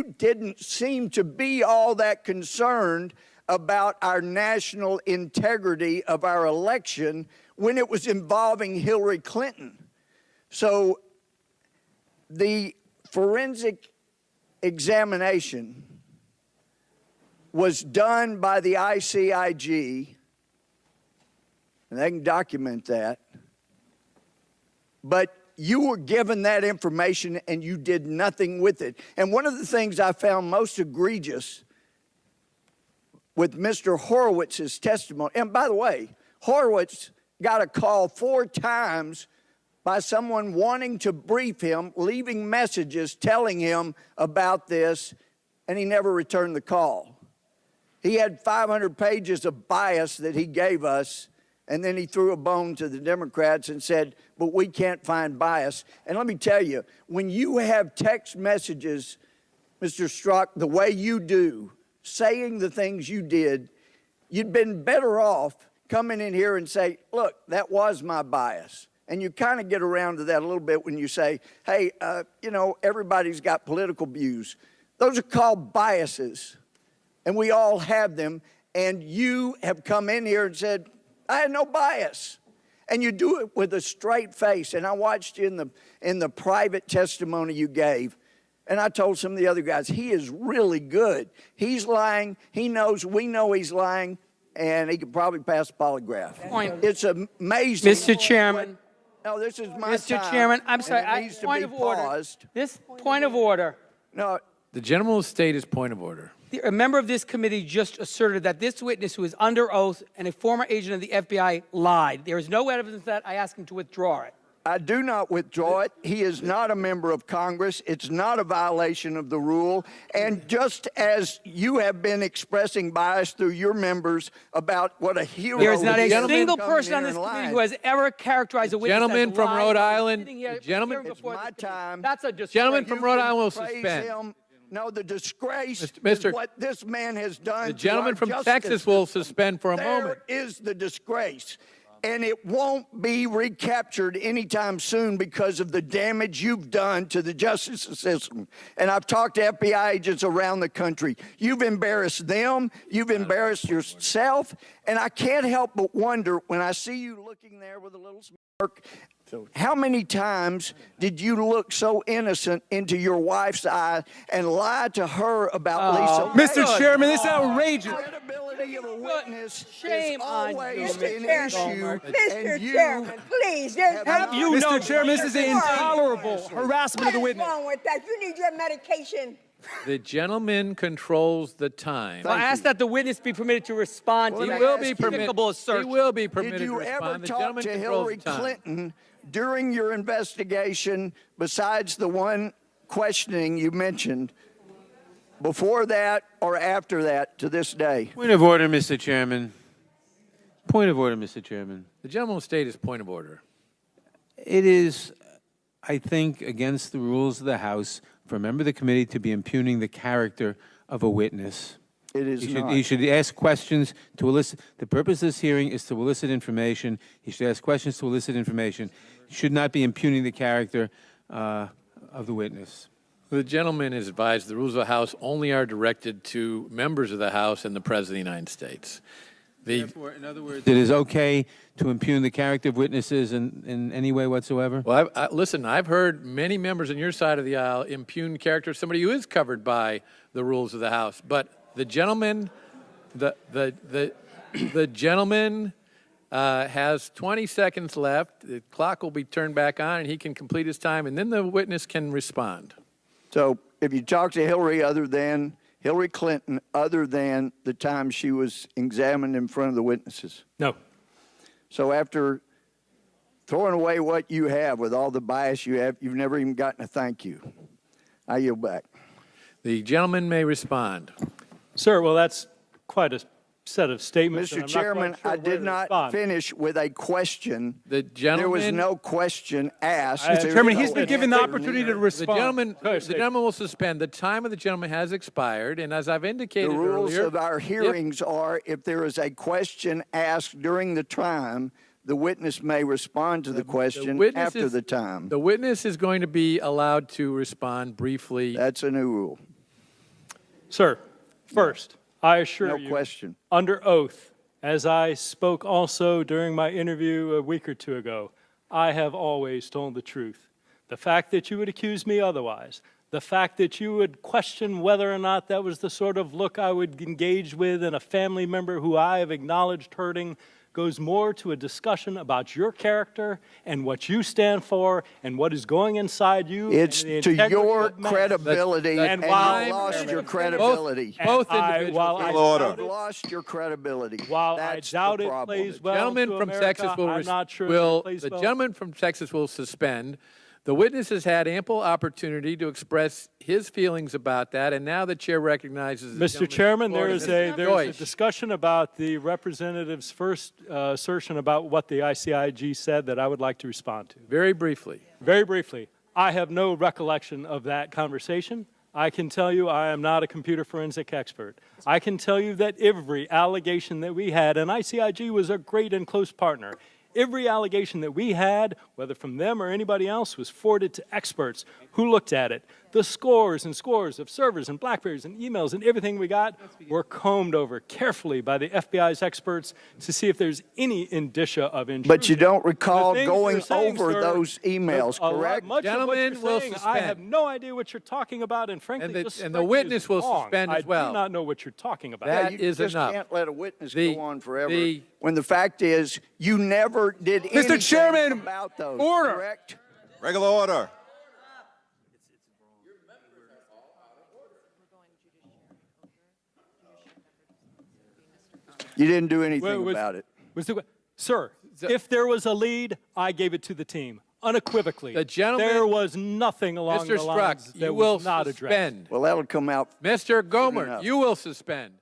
you didn't seem to be all that concerned about our national integrity of our election when it was involving Hillary Clinton. So the forensic examination was done by the ICIG, and they can document that, but you were given that information and you did nothing with it. And one of the things I found most egregious with Mr. Horowitz's testimony, and by the way, Horowitz got a call 4 times by someone wanting to brief him, leaving messages telling him about this, and he never returned the call. He had 500 pages of bias that he gave us, and then he threw a bone to the Democrats and said, but we can't find bias. And let me tell you, when you have text messages, Mr. Strzok, the way you do, saying the things you did, you'd been better off coming in here and say, look, that was my bias. And you kind of get around to that a little bit when you say, hey, you know, everybody's got political views. Those are called biases, and we all have them. And you have come in here and said, I had no bias. And you do it with a straight face. And I watched you in the private testimony you gave. And I told some of the other guys, he is really good. He's lying. He knows, we know he's lying. And he could probably pass a polygraph. It's amazing. Mr. Chairman. No, this is my time. Mr. Chairman, I'm sorry. Point of order. This point of order. No. The gentleman will state his point of order. A member of this committee just asserted that this witness, who is under oath and a former agent of the FBI, lied. There is no evidence that. I ask him to withdraw it. I do not withdraw it. He is not a member of Congress. It's not a violation of the rule. And just as you have been expressing bias through your members about what a hero there is not a gentleman single person on this committee who has ever characterized a witness Gentleman as from lying. Rhode Island. Gentleman, it's my time. That's a disgrace. Gentleman from Rhode Island will Praise suspend. him. No, the disgrace Mr. is what this man has done. The gentleman from Texas will suspend for a moment. There is the disgrace. And it won't be recaptured anytime soon because of the damage you've done to the justice system. And I've talked to FBI agents around the country. You've embarrassed them. You've embarrassed yourself. And I can't help but wonder when I see you looking there with a little smirk, how many times did you look so innocent into your wife's eye and lie to her about Lisa? Mr. Chairman, this is outrageous. The credibility of a witness Shame is on always you, an Mr. issue. Gohmert. Mr. Chairman, please. Have you Mr. Chairman, this is intolerable harassment of the witness. What's wrong with that? You need your medication. The gentleman controls the time. I ask that the witness be permitted to respond to He that will be permitted. despicable assertion. He will be permitted Did to you ever respond. The talk gentleman to controls Hillary the time. Clinton during your investigation, besides the one questioning you mentioned, before that or after that to this day? Point of order, Mr. Chairman. Point of order, Mr. Chairman. The gentleman will state his point of order. It is, I think, against the rules of the House for a member of the committee to be impugning the character of a witness. It is not. He should ask questions to elicit. The purpose of this hearing is to elicit information. He should ask questions to elicit information. He should not be impugning the character of the witness. The gentleman is advised the rules of the House only are directed to members of the House and the President of the United States. Therefore, in other words, it is okay to impugn the character of witnesses in any way whatsoever? Well, listen, I've heard many members on your side of the aisle impugn character of somebody who is covered by the rules of the House. But the gentleman, the gentleman has 20 seconds left. The clock will be turned back on, and he can complete his time, and then the witness can respond. So if you talk to Hillary Clinton, other than the time she was examined in front of the witnesses? No. So after throwing away what you have with all the bias you have, you've never even gotten a thank you. I yield back. The gentleman may respond. Sir, well, that's quite a set of statements. Mr. Chairman, I did not finish with a question. The gentleman, there was no question asked. Mr. Chairman, he's been given the opportunity to the respond. gentleman will suspend. The time of the gentleman has expired, and as I've indicated the rules earlier, of our hearings are if there is a question asked during the time, the witness may respond to the question after the time. The witness is going to be allowed to respond briefly. That's a new rule. Sir, first, I assure No you, question. under oath, as I spoke also during my interview a week or two ago, I have always told the truth. The fact that you would accuse me otherwise, the fact that you would question whether or not that was the sort of look I would engage with in a family member who I have acknowledged hurting, goes more to a discussion about your character and what you stand for and what is going inside you. It's and the to integrity your of man. credibility, And and while- you lost your Both, credibility. both And individuals. while I Order. doubt You've it- lost your credibility. While That's I doubt the it problem. plays well Gentleman to from America, Texas will, I'm not sure will it plays the well. gentleman from Texas will suspend. The witness has had ample opportunity to express his feelings about that, and now the chair recognizes the Mr. gentleman's Chairman, floor there to is Mr. a Deutsch. discussion about the representative's first assertion about what the ICIG said that I would like to respond to. Very briefly. Very briefly, I have no recollection of that conversation. I can tell you I am not a computer forensic expert. I can tell you that every allegation that we had, and ICIG was a great and close partner, every allegation that we had, whether from them or anybody else, was forwarded to experts who looked at it. The scores and scores of servers and BlackBerries and emails and everything we got were combed over carefully by the FBI's experts to see if there's any indicia of intrusion. But you don't recall The things going you're saying, over sir, those emails, a lot- correct? Much of what Gentlemen you're will saying, I suspend. have no idea what you're talking about, and frankly, And the- just and the strike me witness as will wrong. suspend as I well. do not know what you're talking about. That you is just enough. can't let a witness The- go on forever. the- when the fact is, you never did anything Chairman, about those. order. Correct? Regular order. You didn't do anything about it. Sir, if there was a lead, I gave it to the team, unequivocally. The gentleman- there was nothing along Mr. the lines Strzok, that you will was not addressed. suspend. Well, that'll come out. Mr. enough. Gohmert, you will suspend.